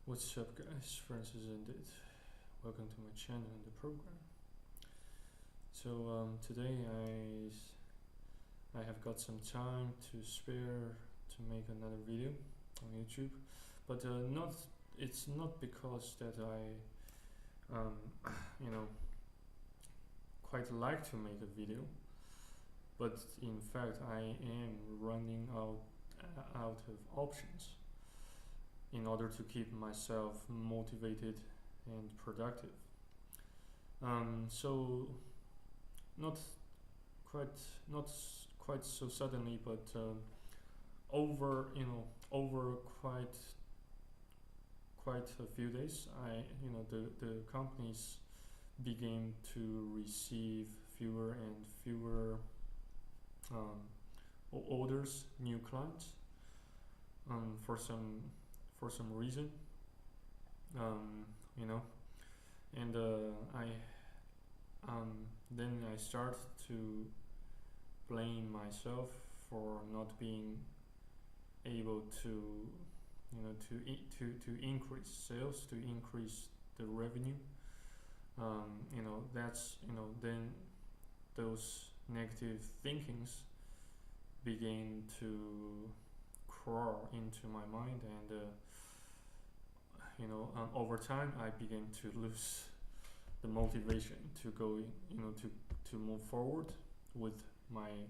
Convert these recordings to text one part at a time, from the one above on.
What's up, guys? Francis indeed. Welcome to my channel and the program. So today I have got some time to spare to make another video on YouTube, but not it's not because that I you know quite like to make a video, but in fact I am running out of options in order to keep myself motivated and productive. So not quite not quite so suddenly, but over quite a few days, the companies began to receive fewer and fewer orders, new clients, for some reason, um, you know, and I then I start to blame myself for not being able to to increase sales, to increase the revenue. That's then those negative thinkings begin to crawl into my mind, and over time I began to lose the motivation to go, to move forward with my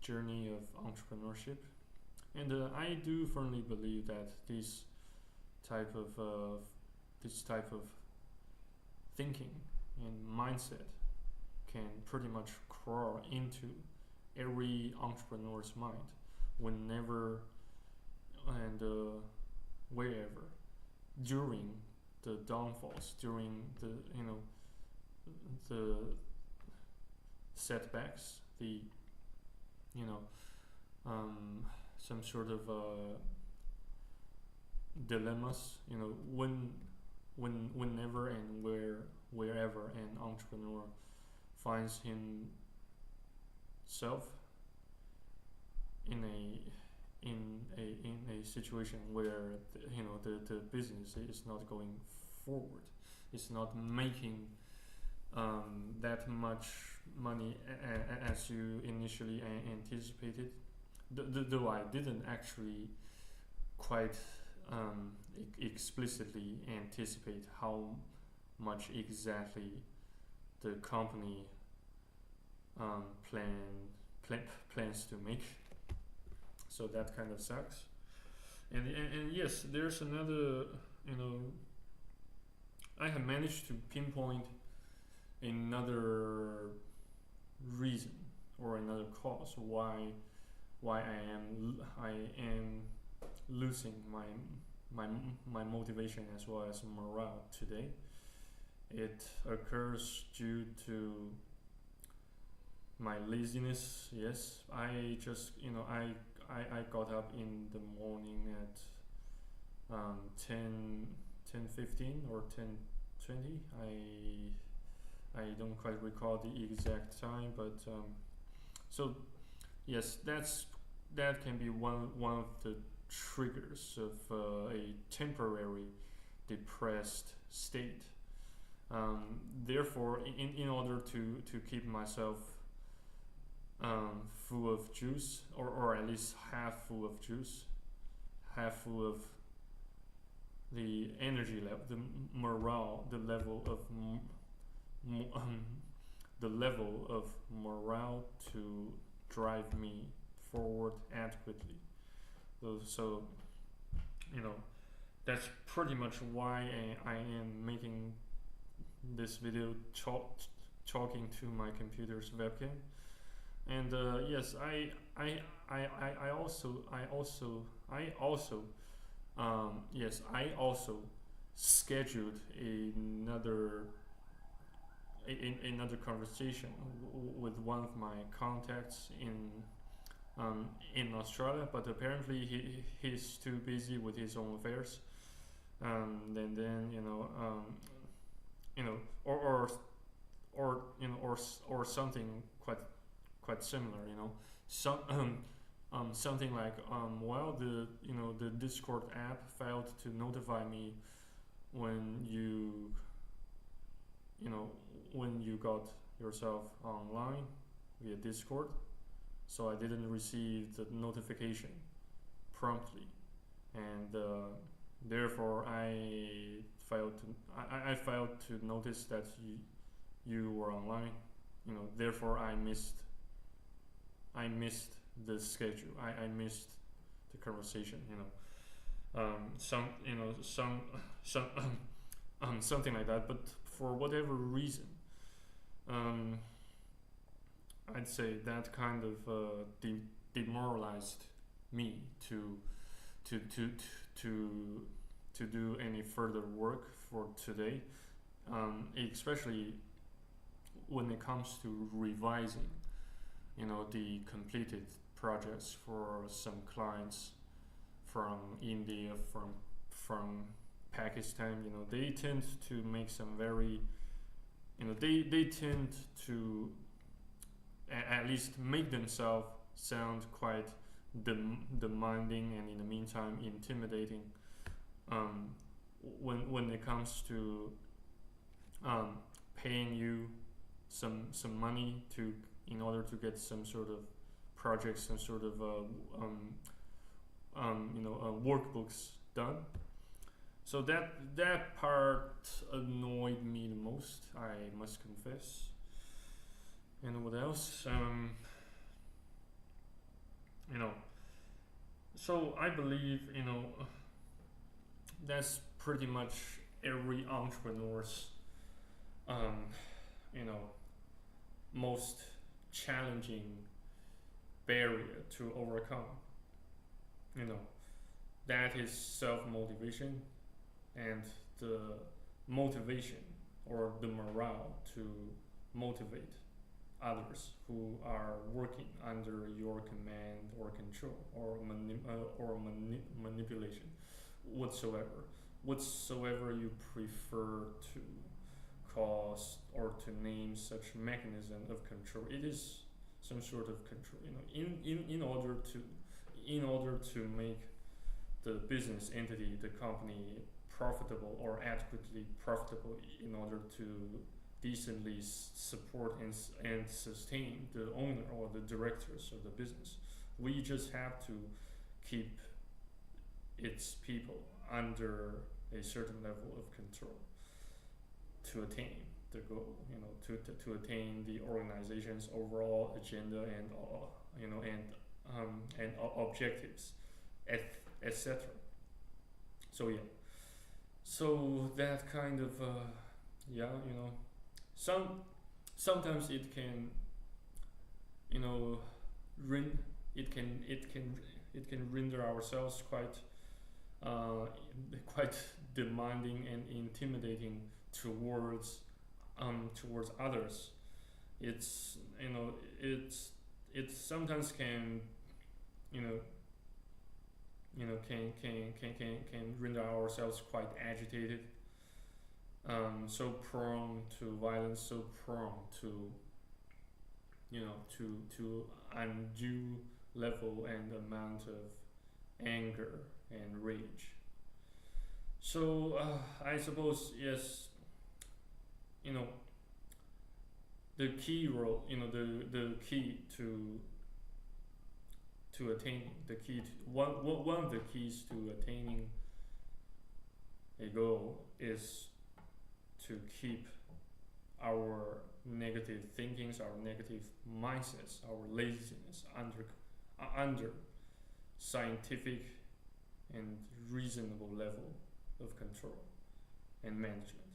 journey of entrepreneurship. And I do firmly believe that type of this type of thinking and mindset can pretty much crawl into every entrepreneur's mind whenever and wherever during the downfalls, during the setbacks, the you know some sort of dilemmas. Whenever and wherever an entrepreneur finds himself in a situation where the business is not going forward, it's not making that much money as you initially anticipated. Though I didn't actually quite explicitly anticipate how much exactly the company plans to make. So that kind of sucks. And yes, there's another, I have managed to pinpoint another reason or another cause why I am losing my motivation as well as morale today. It occurs due to my laziness. Yes, I just I got up in the morning at 10:15 or 10:20. I don't quite recall the exact time, but so yes, that can be one of the triggers of a temporary depressed state. Therefore, in order to keep myself full of juice, or at least half full of juice, half full of the energy level, the morale, the level of morale to drive me forward adequately. So that's pretty much why I am making this video talking to my computer's webcam. And yes, I also scheduled another conversation with one of my contacts in Australia, but apparently he's too busy with his own affairs. Or something quite similar. Some something like well, the Discord app failed to notify me when you know when you got yourself online via Discord, so I didn't receive the notification promptly, and therefore I failed to notice that you were online. Therefore I missed the schedule. I missed the conversation. Some something like that. But for whatever reason, um, I'd say that kind of demoralized me to to to to do any further work for today, especially when it comes to revising, the completed projects for some clients from India, from Pakistan. They tend to make some very, they tend to at least make themselves sound quite demanding, and in the meantime intimidating, when it comes to paying you some money to in order to get some sort of project, some sort of workbooks done. So that part annoyed me the most, I must confess. And what else? So I believe that's pretty much every entrepreneur's you know most challenging barrier to overcome. You know that is self-motivation and the motivation or the morale to motivate others who are working under your command or control or manipulation whatsoever you prefer to cause or to name such mechanism of control. It is some sort of control, in order to make the business entity, the company, profitable or adequately profitable, in order to decently support and sustain the owner or the directors of the business. We just have to keep its people under a certain level of control to attain the goal, to attain the organization's overall agenda and objectives, etc. So yeah, so that kind of sometimes it can it can render ourselves quite demanding and intimidating towards others. It's it sometimes can can render ourselves quite agitated, so prone to violence, so prone to to undue level and amount of anger and rage. So I suppose, yes, the key role, the key to attaining the key to, one of the keys to attaining a goal is to keep our negative thinkings, our negative mindsets, our laziness under scientific and reasonable level of control and management.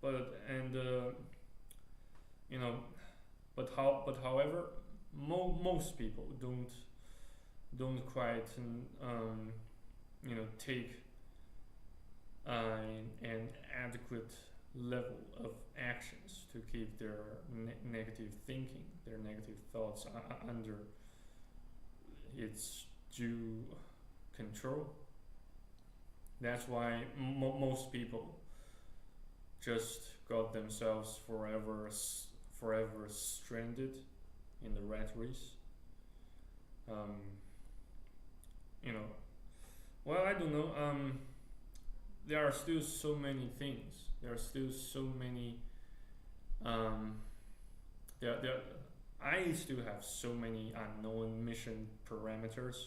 But however, most people don't quite take an adequate level of actions to keep their negative thinking, their negative thoughts under its due control. That's why most people just got themselves forever stranded in the rat race. you know, well, I don't know. There are still so many things. There are still so many. There. I still have so many unknown mission parameters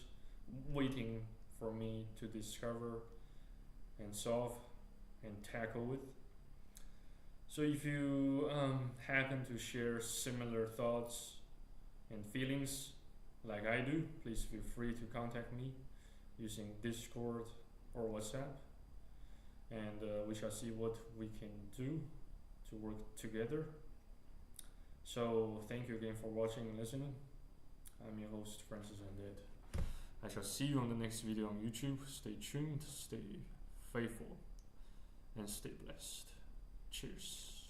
waiting for me to discover and solve and tackle with. So if you happen to share similar thoughts and feelings like I do, please feel free to contact me using Discord or WhatsApp, and we shall see what we can do to work together. So thank you again for watching and listening. I'm your host, Francis Undead. I shall see you on the next video on YouTube. Stay tuned, stay faithful, and stay blessed. Cheers.